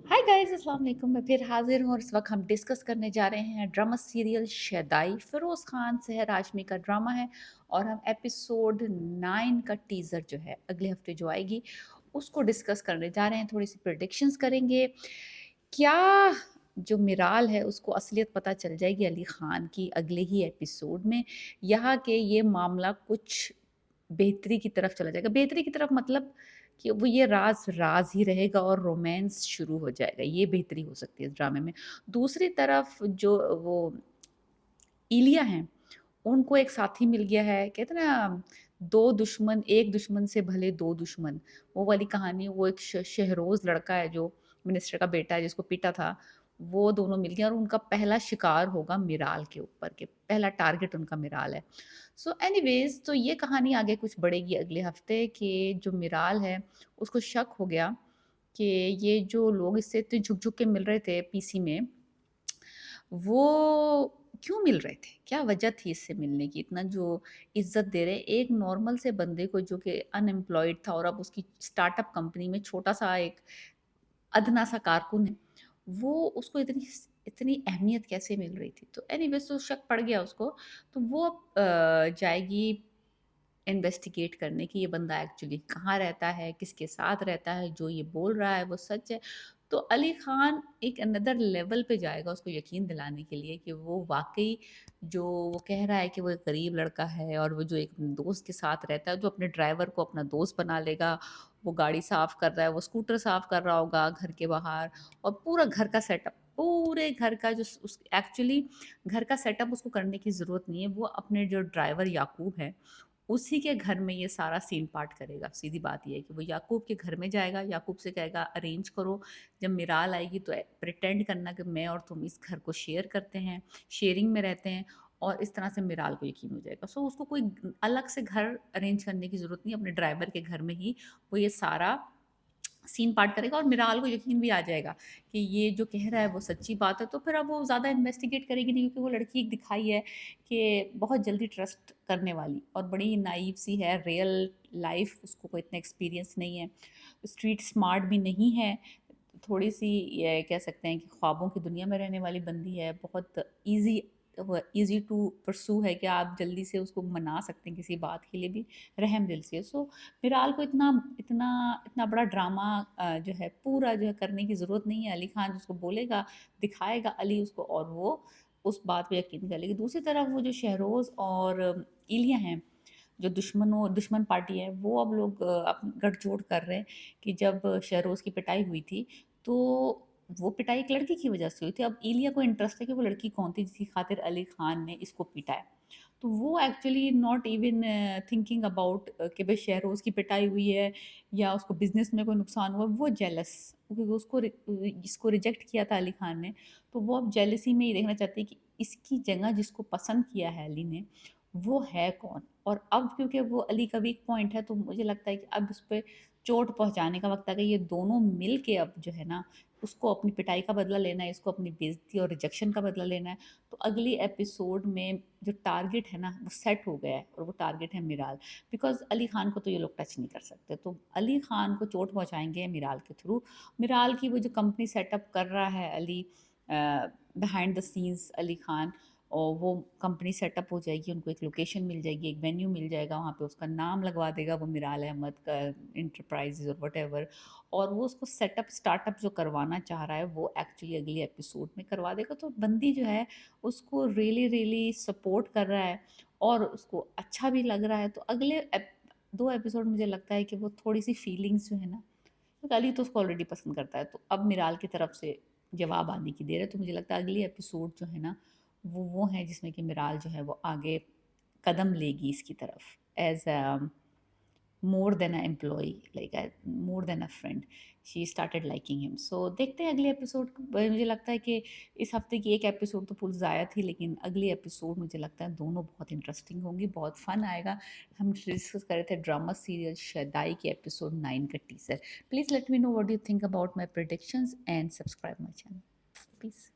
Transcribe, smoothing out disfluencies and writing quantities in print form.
Hi guys, अस्सलाम वालेकुम। मैं फिर हाजिर हूँ और इस वक्त हम डिस्कस करने जा रहे हैं drama serial Shaddai. Firoz Khan सहर हाशमी का ड्रामा है और हम एपिसोड 9 का टीज़र जो है अगले हफ्ते जो आएगी उसको डिस्कस करने जा रहे हैं। थोड़ी सी प्रिडिक्शंस करेंगे। क्या जो मिराल है उसको असलियत पता चल जाएगी अली खान की अगले ही एपिसोड में, यहाँ के ये मामला कुछ बेहतरी की तरफ चला जाएगा। बेहतरी की तरफ मतलब कि वो ये राज़ राज़ ही रहेगा और रोमांस शुरू हो जाएगा, ये बेहतरी हो सकती है इस ड्रामे में। दूसरी तरफ जो वो इलिया हैं, उनको एक साथी मिल गया है, कहते हैं ना 2 दुश्मन, 1 दुश्मन से भले 2 दुश्मन, वो वाली कहानी। वो एक शहरोज़ लड़का है जो मिनिस्टर का बेटा है जिसको पीटा था, वो दोनों मिल गए और उनका पहला शिकार होगा मिराल के ऊपर, के पहला टारगेट उनका मिराल है। सो एनीवेज़ तो ये कहानी आगे कुछ बढ़ेगी अगले हफ्ते कि जो मिराल है, उसको शक हो गया कि ये जो लोग इससे इतने झुक-झुक के मिल रहे थे पीसी में, वो क्यों मिल रहे थे? क्या वजह थी इससे मिलने की? इतना जो इज़्ज़त दे रहे हैं एक नॉर्मल से बंदे को जो कि अनएम्प्लॉयड था और अब उसकी स्टार्टअप कंपनी में छोटा-सा एक अधना-सा कारकुन है, वो उसको इतनी इतनी अहमियत कैसे मिल रही थी? तो एनीवेज़ तो शक पड़ गया उसको, तो वो अब जाएगी इन्वेस्टिगेट करने कि ये बंदा एक्चुअली कहाँ रहता है, किसके साथ रहता है, जो ये बोल रहा है वो सच है। तो अली खान एक अनदर लेवल पे जाएगा उसको यकीन दिलाने के लिए कि वो वाक़ई जो वो कह रहा है कि वो एक गरीब लड़का है और वो जो एक दोस्त के साथ रहता है, जो अपने ड्राइवर को अपना दोस्त बना लेगा, वो गाड़ी साफ़ कर रहा है, वो स्कूटर साफ़ कर रहा होगा घर के बाहर और पूरा घर का सेटअप, पूरे घर का जो उस एक्चुअली घर का सेटअप उसको करने की ज़रूरत नहीं है। वो अपने जो ड्राइवर याकूब है उसी के घर में ये सारा सीन पार्ट करेगा। सीधी बात ये है कि वो याकूब के घर में जाएगा, याकूब से कहेगा अरेंज करो, जब मिराल आएगी तो प्रिटेंड करना कि मैं और तुम इस घर को शेयर करते हैं, शेयरिंग में रहते हैं और इस तरह से मिराल को यकीन हो जाएगा। सो उसको कोई अलग से घर अरेंज करने की ज़रूरत नहीं है, अपने ड्राइवर के घर में ही वो ये सारा सीन पार्ट करेगा और मिराल को यकीन भी आ जाएगा कि ये जो कह रहा है वो सच्ची बात है। तो फिर अब वो ज़्यादा इन्वेस्टिगेट करेगी नहीं क्योंकि वो लड़की एक दिखाई है कि बहुत जल्दी ट्रस्ट करने वाली और बड़ी नाइव सी है। रियल लाइफ उसको कोई इतना एक्सपीरियंस नहीं है, स्ट्रीट स्मार्ट भी नहीं है, थोड़ी सी ये कह सकते हैं कि ख्वाबों की दुनिया में रहने वाली बंदी है। बहुत ईजी ईज़ी टू परसू है कि आप जल्दी से उसको मना सकते हैं किसी बात के लिए भी, रहम दिल से। सो फिलहाल को इतना इतना इतना बड़ा ड्रामा जो है पूरा जो है करने की ज़रूरत नहीं है। अली खान जिसको बोलेगा, दिखाएगा अली उसको और वो उस बात पे यकीन कर लेगी। दूसरी तरफ वो जो शहरोज़ और इलिया हैं, जो दुश्मन पार्टी है, वो अब लोग गठजोड़ कर रहे हैं कि जब शहरोज़ की पिटाई हुई थी, तो वो पिटाई एक लड़की की वजह से हुई थी। अब इलिया को इंटरेस्ट है कि वो लड़की कौन थी जिसकी खातिर अली खान ने इसको पीटा है। तो वो actually not even thinking about कि भाई शहरोज़ की पिटाई हुई है या उसको बिज़नेस में कोई नुकसान हुआ, वो जेलस क्योंकि उसको जिसको रिजेक्ट किया था अली खान ने, तो वो अब जेलसी में ये देखना चाहती है कि इसकी जगह जिसको पसंद किया है अली ने, वो है कौन? और अब क्योंकि वो अली का वीक पॉइंट है, तो मुझे लगता है कि अब उस पे चोट पहुँचाने का वक़्त आ गया। ये दोनों मिल के अब जो है ना, उसको अपनी पिटाई का बदला लेना है, इसको अपनी बेइज़्ज़ती और रिजेक्शन का बदला लेना है। तो अगली एपिसोड में जो टारगेट है ना वो सेट हो गया है और वो टारगेट है मिराल। बिकॉज़ अली खान को तो ये लोग टच नहीं कर सकते, तो अली खान को चोट पहुँचाएँगे मिराल के थ्रू। मिराल की वो जो कंपनी सेटअप कर रहा है Ali, behind the scenes Ali Khan, और वो कंपनी सेटअप हो जाएगी, उनको एक लोकेशन मिल जाएगी, एक वेन्यू मिल जाएगा, वहाँ पे उसका नाम लगवा देगा वो मिराल अहमद का एंटरप्राइज़ेज़ और व्हाटएवर। और वो उसको सेटअप स्टार्टअप जो करवाना चाह रहा है वो एक्चुअली अगले एपिसोड में करवा देगा। तो बंदी जो है उसको रियली रियली सपोर्ट कर रहा है और उसको अच्छा भी लग रहा है। तो अगले 2 एपिसोड मुझे लगता है कि वो थोड़ी-सी फीलिंग्स जो है ना, तो अली तो उसको ऑलरेडी पसंद करता है, तो अब मिराल की तरफ से जवाब आने की देर है। तो मुझे लगता है अगली एपिसोड जो है ना, वो है जिसमें कि मिराल जो है वो आगे कदम लेगी इसकी तरफ as a more than a employee, like more than a friend, she started liking him. So देखते हैं अगले एपिसोड। मुझे लगता है कि इस हफ्ते की एक एपिसोड तो फुल ज़ाया थी, लेकिन अगली एपिसोड मुझे लगता है दोनों बहुत इंटरेस्टिंग होंगी, बहुत फन आएगा। हम डिस्कस कर रहे थे ड्रामा सीरियल शदाई के एपिसोड 9 का teaser. Please let me know what you think about my predictions and subscribe my channel. Please.